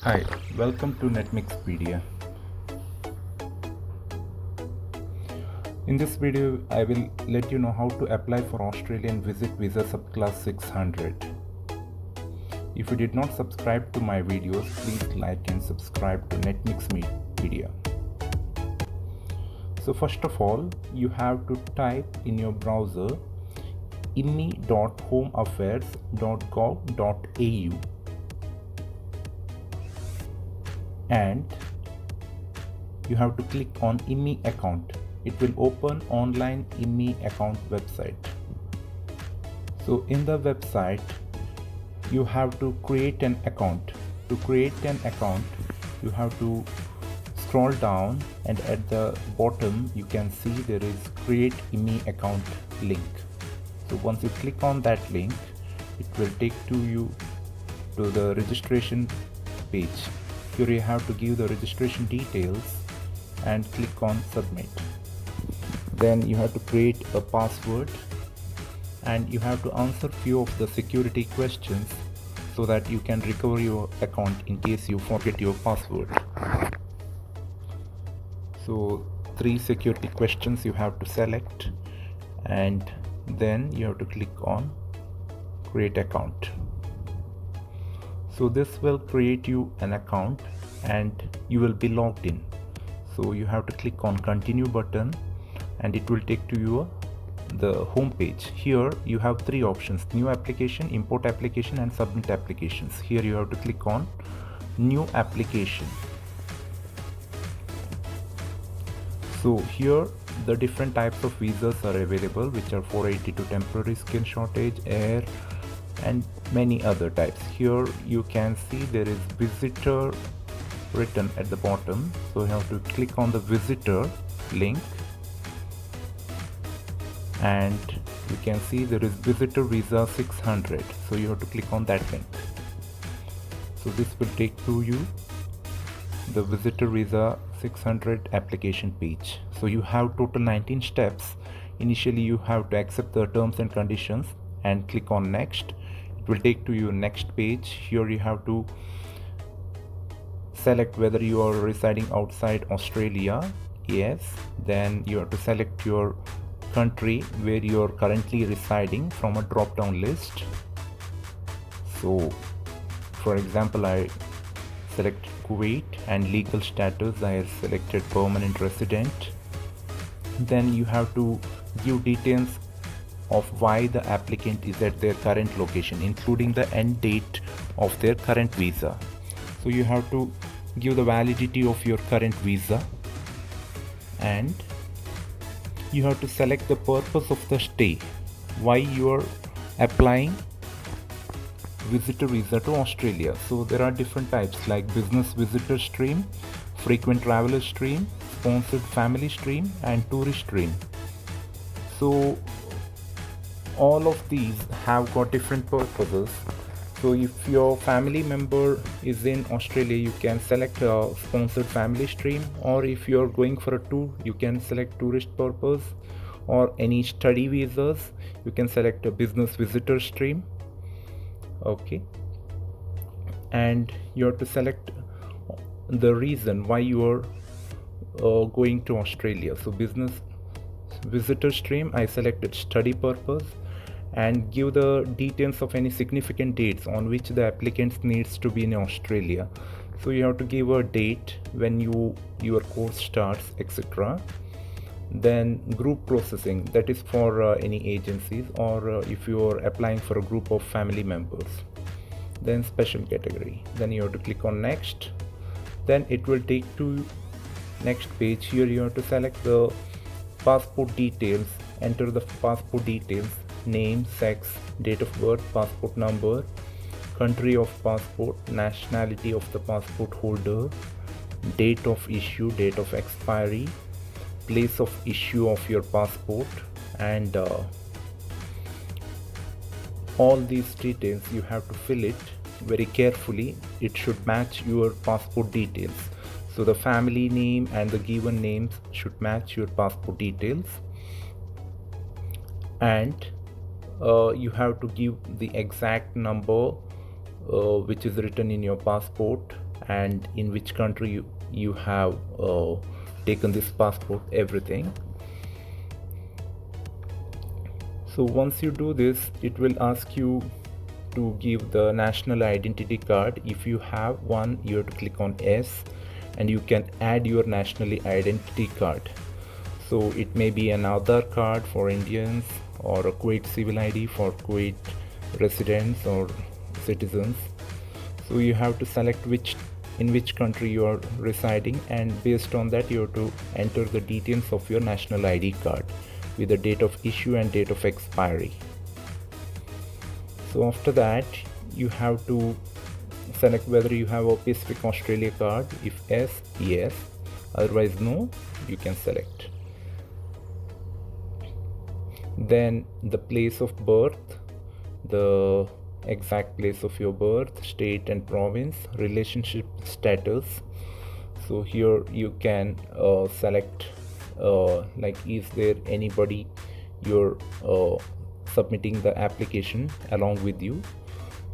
Hi, welcome to NetMixpedia. In this video, I will let you know how to apply for Australian Visit Visa Subclass 600. If you did not subscribe to my videos, please like and subscribe to NetMixpedia. So first of all, you have to type in your browser immi.homeaffairs.gov.au and you have to click on IMMI account. It will open online IMMI account website. So in the website, you have to create an account. To create an account, you have to scroll down and at the bottom you can see there is create IMMI account link. So once you click on that link, it will take you to the registration page. Here you have to give the registration details and click on submit. Then you have to create a password and you have to answer few of the security questions so that you can recover your account in case you forget your password. So 3 security questions you have to select and then you have to click on create account. So this will create you an account and you will be logged in. So you have to click on continue button and it will take you the home page. Here you have 3 options: new application, import application and submit applications. Here you have to click on new application. So here the different types of visas are available, which are 482 temporary, skin shortage, air and many other types. Here you can see there is visitor written at the bottom, so you have to click on the visitor link and you can see there is visitor visa 600, so you have to click on that link. So this will take to you the visitor visa 600 application page. So you have total 19 steps. Initially you have to accept the terms and conditions and click on next. It will take to you next page. Here you have to select whether you are residing outside Australia. Yes. Then you have to select your country where you are currently residing from a drop down list. So for example, I select Kuwait and legal status I have selected permanent resident. Then you have to give details of why the applicant is at their current location, including the end date of their current visa. So you have to give the validity of your current visa and you have to select the purpose of the stay, why you are applying visitor visa to Australia. So there are different types like business visitor stream, frequent traveler stream, sponsored family stream and tourist stream. So all of these have got different purposes. So if your family member is in Australia, you can select a sponsored family stream, or if you're going for a tour, you can select tourist purpose, or any study visas, you can select a business visitor stream. Okay, and you have to select the reason why you are going to Australia. So business visitor stream, I selected study purpose and give the details of any significant dates on which the applicant needs to be in Australia. So you have to give a date when your course starts, etc. Then group processing, that is for any agencies or if you are applying for a group of family members. Then special category, then you have to click on next. Then it will take to next page. Here you have to select the passport details, enter the passport details, name, sex, date of birth, passport number, country of passport, nationality of the passport holder, date of issue, date of expiry, place of issue of your passport, and all these details you have to fill it very carefully. It should match your passport details. So the family name and the given names should match your passport details, and you have to give the exact number which is written in your passport and in which country you have taken this passport, everything. So once you do this, it will ask you to give the national identity card. If you have one, you have to click on S, and you can add your national identity card. So it may be an Aadhaar card for Indians, or a Kuwait civil ID for Kuwait residents or citizens. So you have to select in which country you are residing, and based on that you have to enter the details of your national ID card with the date of issue and date of expiry. So after that you have to select whether you have a Pacific Australia card. If yes, yes, otherwise no, you can select. Then the place of birth, the exact place of your birth, state and province, relationship status. So here you can select like, is there anybody you're submitting the application along with you,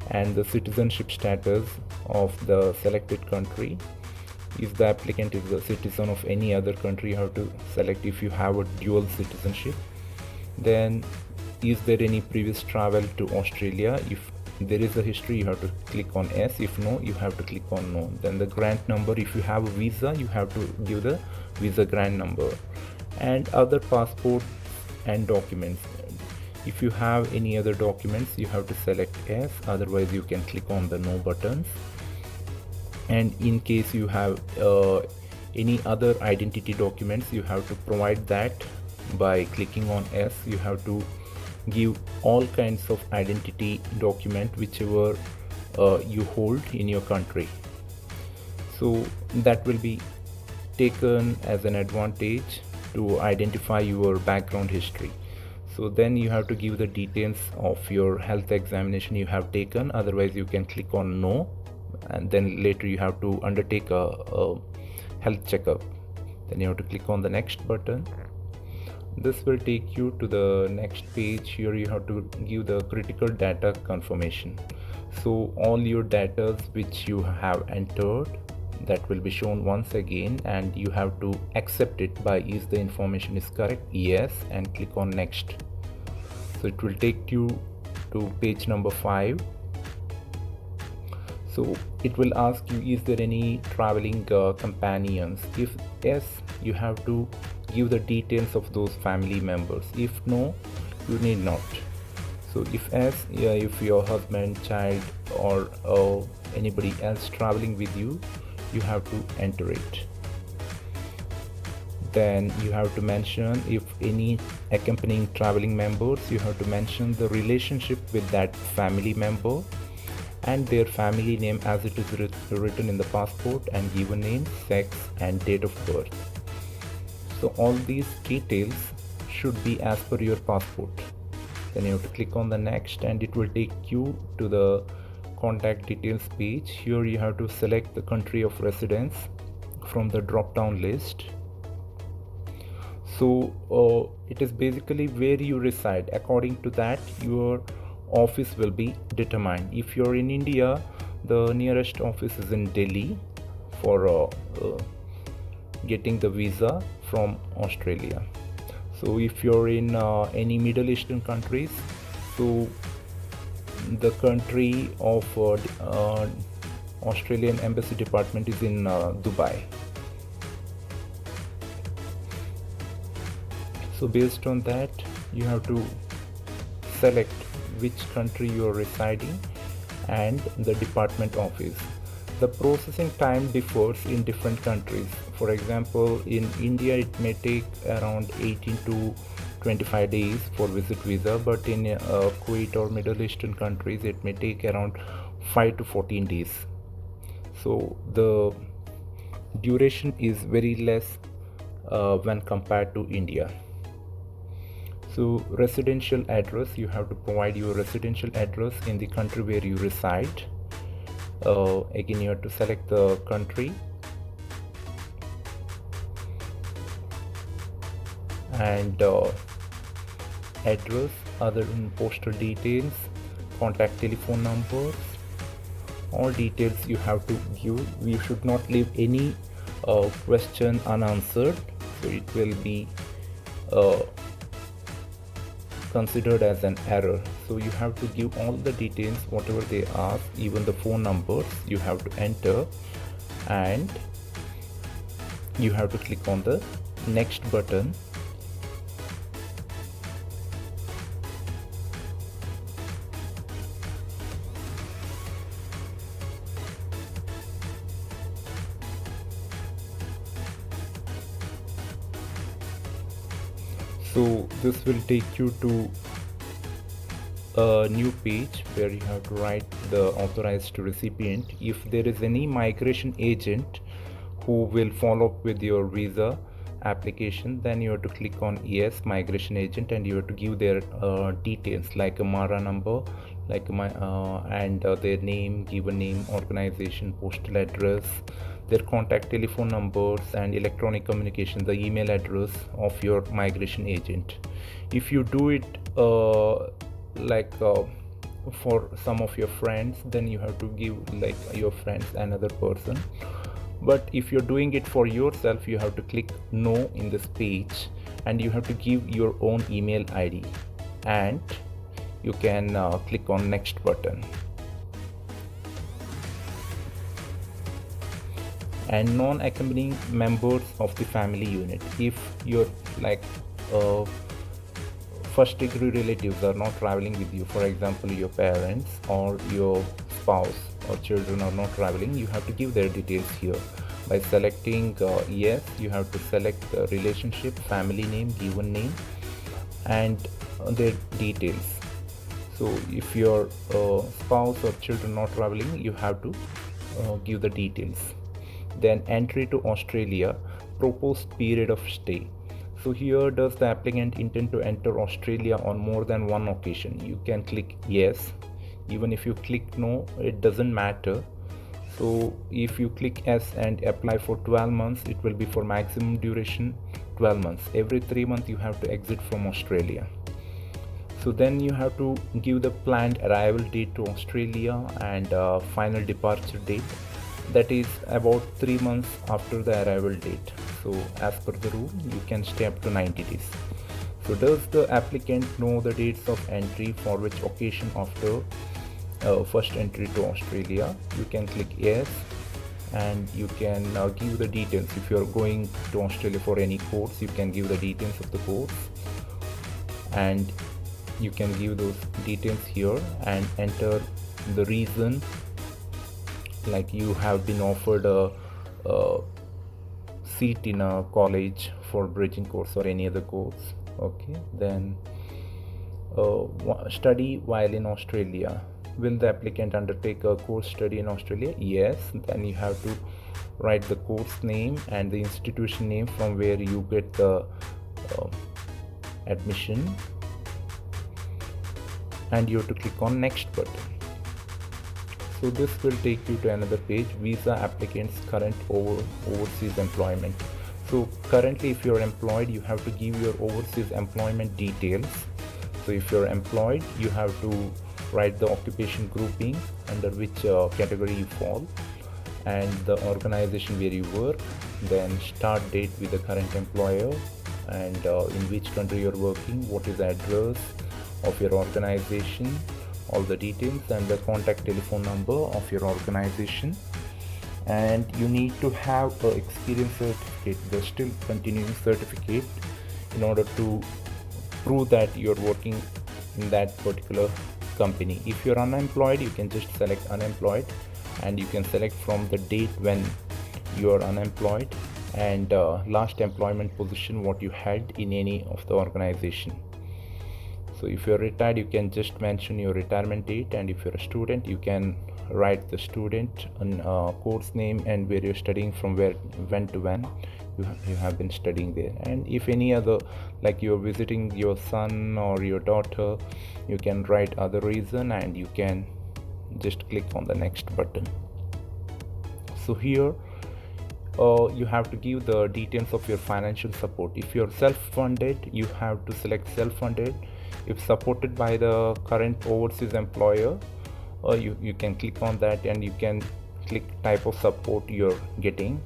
and the citizenship status of the selected country. If the applicant is a citizen of any other country, you have to select if you have a dual citizenship. Then, is there any previous travel to Australia? If there is a history, you have to click on yes. If no, you have to click on no. Then the grant number, if you have a visa, you have to give the visa grant number. And other passport and documents. If you have any other documents, you have to select yes, otherwise you can click on the no buttons. And in case you have any other identity documents, you have to provide that by clicking on yes. You have to give all kinds of identity document whichever you hold in your country. So that will be taken as an advantage to identify your background history. So then you have to give the details of your health examination you have taken, otherwise you can click on no, and then later you have to undertake a health checkup. Then you have to click on the next button. This will take you to the next page. Here you have to give the critical data confirmation. So all your data which you have entered, that will be shown once again, and you have to accept it by is the information is correct, yes, and click on next. So it will take you to page number 5. So it will ask you, is there any traveling companions? If yes, you have to give the details of those family members. If no, you need not. So if yes, if your husband, child, or anybody else traveling with you, you have to enter it. Then you have to mention if any accompanying traveling members, you have to mention the relationship with that family member and their family name as it is written in the passport, and give a name, sex, and date of birth. So all these details should be as per your passport. Then you have to click on the next, and it will take you to the contact details page. Here you have to select the country of residence from the drop down list. So it is basically where you reside. According to that, your office will be determined. If you're in India, the nearest office is in Delhi for getting the visa from Australia. So if you're in any Middle Eastern countries, so the country of Australian Embassy Department is in Dubai. So based on that, you have to select which country you are residing and the department office. The processing time differs in different countries. For example, in India it may take around 18 to 25 days for visit visa, but in Kuwait or Middle Eastern countries it may take around 5 to 14 days. So the duration is very less when compared to India. So residential address, you have to provide your residential address in the country where you reside. Again, you have to select the country and address, other postal details, contact telephone numbers, all details you have to give. You should not leave any question unanswered, so it will be considered as an error. So you have to give all the details, whatever they ask, even the phone numbers you have to enter, and you have to click on the next button. So this will take you to a new page where you have to write the authorized recipient. If there is any migration agent who will follow up with your visa application, then you have to click on yes, migration agent, and you have to give their details like a MARA number, like their name, given name, organization, postal address, their contact telephone numbers, and electronic communication, the email address of your migration agent. If you do it for some of your friends, then you have to give like your friends another person. But if you're doing it for yourself, you have to click no in this page, and you have to give your own email ID, and you can click on next button. And non-accompanying members of the family unit, if you're like first degree relatives are not traveling with you, for example your parents or your spouse or children are not traveling, you have to give their details here by selecting yes. You have to select the relationship, family name, given name, and their details. So if your spouse or children not traveling, you have to give the details. Then entry to Australia, proposed period of stay. So here, does the applicant intend to enter Australia on more than one occasion? You can click yes. Even if you click no, it doesn't matter. So if you click yes and apply for 12 months, it will be for maximum duration 12 months. Every 3 months you have to exit from Australia. So then you have to give the planned arrival date to Australia and final departure date. That is about 3 months after the arrival date. So as per the rule, you can stay up to 90 days. So does the applicant know the dates of entry for which occasion after first entry to Australia? You can click yes, and you can give the details. If you are going to Australia for any course, you can give the details of the course, and you can give those details here and enter the reason, like you have been offered a seat in a college for bridging course or any other course. Okay, then study while in Australia. Will the applicant undertake a course study in Australia? Yes. Then you have to write the course name and the institution name from where you get the admission, and you have to click on next button. So this will take you to another page, visa applicants current overseas employment. So currently if you're employed, you have to give your overseas employment details. So if you're employed, you have to write the occupation grouping under which category you fall, and the organization where you work, then start date with the current employer, and in which country you're working, what is the address of your organization, all the details, and the contact telephone number of your organization. And you need to have an experience certificate, the still continuing certificate, in order to prove that you're working in that particular company. If you're unemployed, you can just select unemployed, and you can select from the date when you are unemployed, and last employment position what you had in any of the organization. So if you're retired, you can just mention your retirement date, and if you're a student, you can write the student and course name and where you're studying, from when to when you have been studying there. And if any other, like you're visiting your son or your daughter, you can write other reason, and you can just click on the next button. So here you have to give the details of your financial support. If you're self-funded, you have to select self-funded. If supported by the current overseas employer, you can click on that, and you can click type of support you're getting,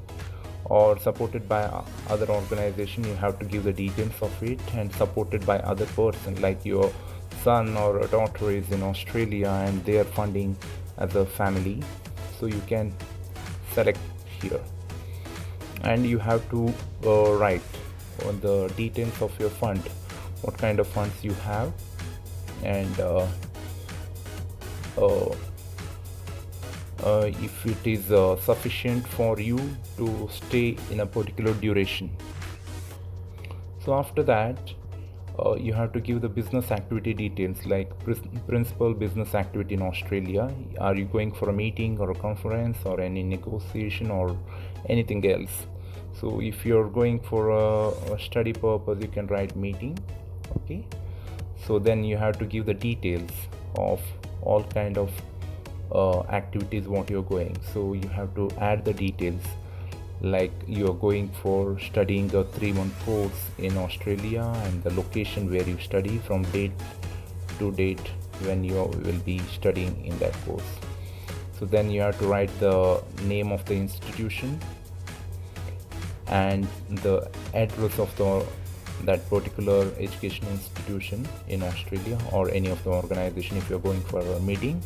or supported by other organization, you have to give the details of it, and supported by other person like your son or a daughter is in Australia and they are funding as a family, so you can select here, and you have to write on the details of your fund, what kind of funds you have, and if it is sufficient for you to stay in a particular duration. So after that, you have to give the business activity details like principal business activity in Australia. Are you going for a meeting or a conference or any negotiation or anything else? So if you're going for a study purpose, you can write meeting. Okay, so then you have to give the details of all kind of activities what you're going. So you have to add the details like you're going for studying a 3-month course in Australia and the location where you study from date to date when you will be studying in that course. So then you have to write the name of the institution and the address of that particular education institution in Australia or any of the organization if you're going for a meeting.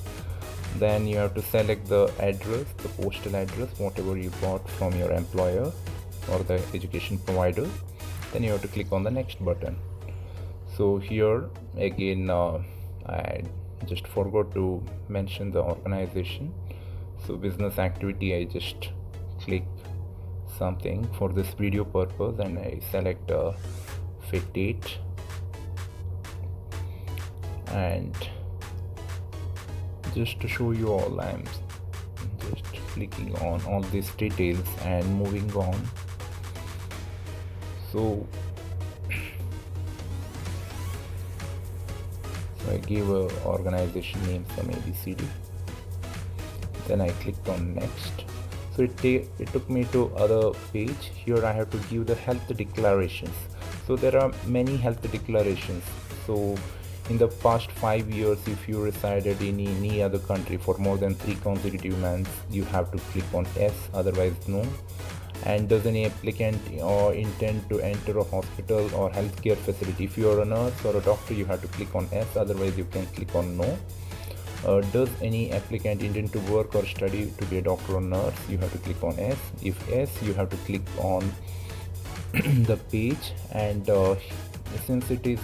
Then you have to select the address, the postal address, whatever you got from your employer or the education provider. Then you have to click on the next button. So here again, I just forgot to mention the organization. So business activity, I just click something for this video purpose and I select a fit date, and just to show you all, I'm just clicking on all these details and moving on. So I gave a organization name from ABCD, then I clicked on next. So it took me to other page. Here I have to give the health declarations. So there are many health declarations. So in the past 5 years, if you resided in any other country for more than 3 consecutive months, you have to click on yes, otherwise no. And does any applicant or intend to enter a hospital or healthcare facility? If you are a nurse or a doctor, you have to click on yes, otherwise you can click on no. Does any applicant intend to work or study to be a doctor or nurse? You have to click on yes. If yes, you have to click on the page, and since it is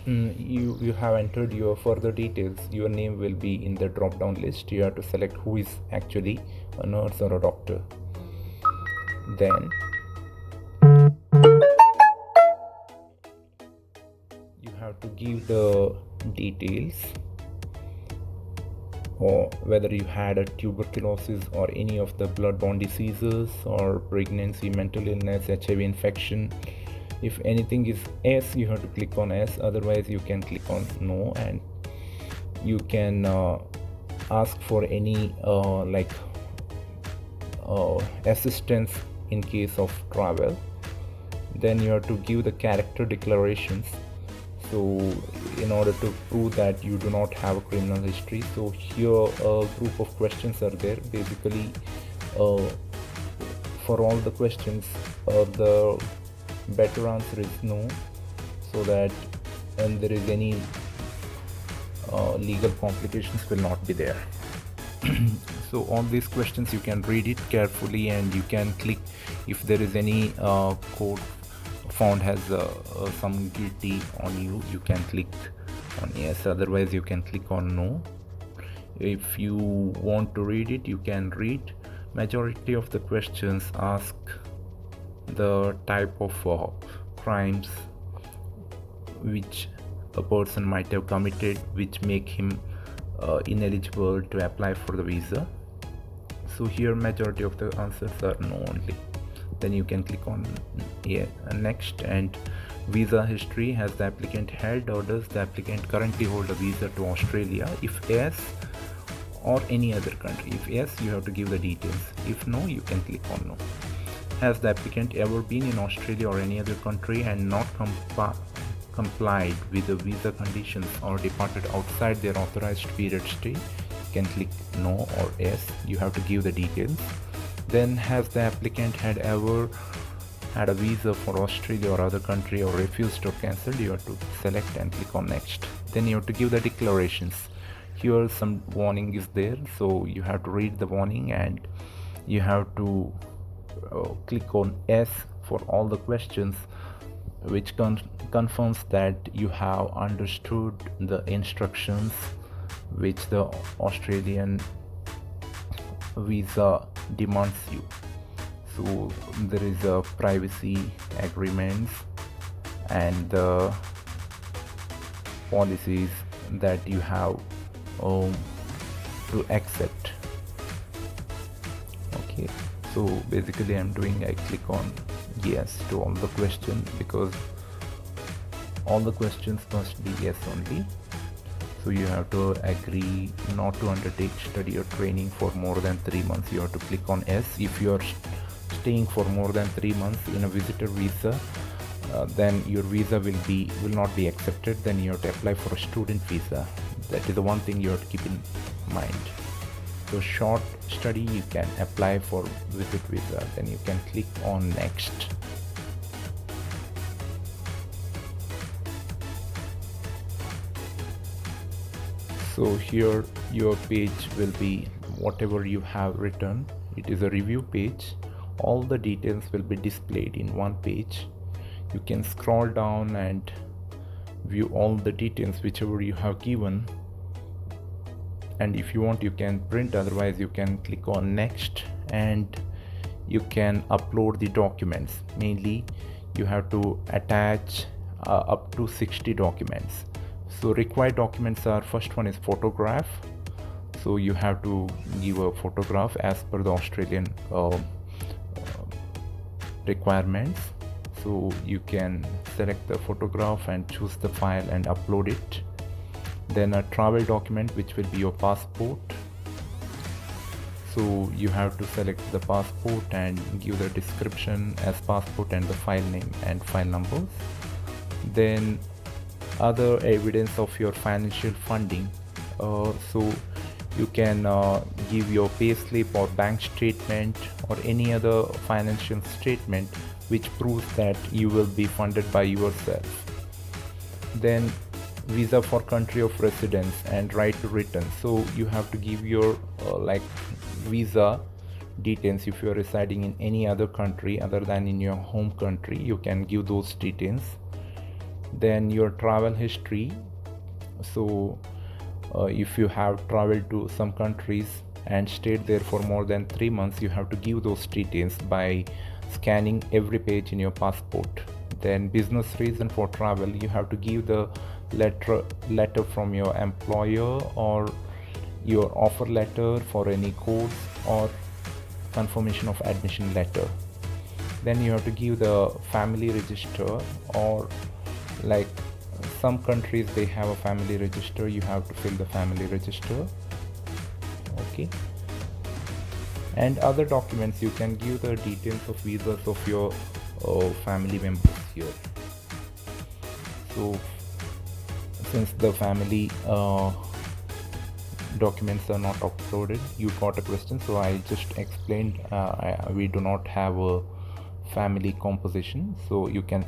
you have entered your further details, your name will be in the drop down list. You have to select who is actually a nurse or a doctor. Then you have to give the details, or whether you had a tuberculosis or any of the blood-borne diseases or pregnancy, mental illness, HIV infection. If anything is yes, you have to click on yes, otherwise you can click on no. And you can ask for any assistance in case of travel. Then you have to give the character declarations, so in order to prove that you do not have a criminal history. So here a group of questions are there. Basically for all the questions the better answer is no, so that when there is any legal complications will not be there. So all these questions you can read it carefully, and you can click if there is any code found has some guilty on you, you can click on yes, otherwise you can click on no. If you want to read it, you can read. Majority of the questions ask the type of crimes which a person might have committed, which make him ineligible to apply for the visa. So here majority of the answers are no only. Then you can click on next. And visa history, has the applicant held or does the applicant currently hold a visa to Australia? If yes, or any other country. If yes, you have to give the details. If no, you can click on no. Has the applicant ever been in Australia or any other country and not complied with the visa conditions or departed outside their authorized period stay? can click no or yes. You have to give the details. Then, has the applicant had ever had a visa for Australia or other country or refused or cancelled? You have to select and click on next. Then you have to give the declarations. Here some warning is there, so you have to read the warning and you have to click on yes for all the questions, which confirms that you have understood the instructions which the Australian visa demands you. So there is a privacy agreements and the policies that you have to accept. Okay, so basically I click on yes to all the questions because all the questions must be yes only. So you have to agree not to undertake study or training for more than 3 months. You have to click on yes. If you are staying for more than 3 months in a visitor visa, then your visa will not be accepted. Then you have to apply for a student visa. That is the one thing you have to keep in mind. So short study you can apply for visit visa. Then you can click on next. So here your page will be whatever you have written. It is a review page. All the details will be displayed in one page. You can scroll down and view all the details whichever you have given, and if you want you can print, otherwise you can click on next and you can upload the documents. Mainly you have to attach up to 60 documents. So required documents are, first one is photograph. So you have to give a photograph as per the Australian requirements. So you can select the photograph and choose the file and upload it. Then a travel document, which will be your passport. So you have to select the passport and give the description as passport and the file name and file numbers. Then other evidence of your financial funding. So you can give your payslip or bank statement or any other financial statement which proves that you will be funded by yourself. Then visa for country of residence and right to return. So you have to give your visa details. If you are residing in any other country other than in your home country, you can give those details. Then your travel history. So if you have traveled to some countries and stayed there for more than 3 months, you have to give those details by scanning every page in your passport. Then business reason for travel, you have to give the letter from your employer or your offer letter for any course or confirmation of admission letter. Then you have to give the family register, or like some countries they have a family register, you have to fill the family register. Okay, and other documents you can give the details of visas of your family members here. So since the family documents are not uploaded, you got a question, so I just explained we do not have a family composition, so you can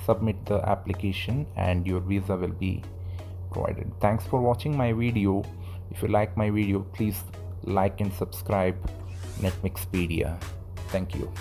submit the application and your visa will be provided. Thanks for watching my video. If you like my video, please like and subscribe Netmixpedia. Thank you.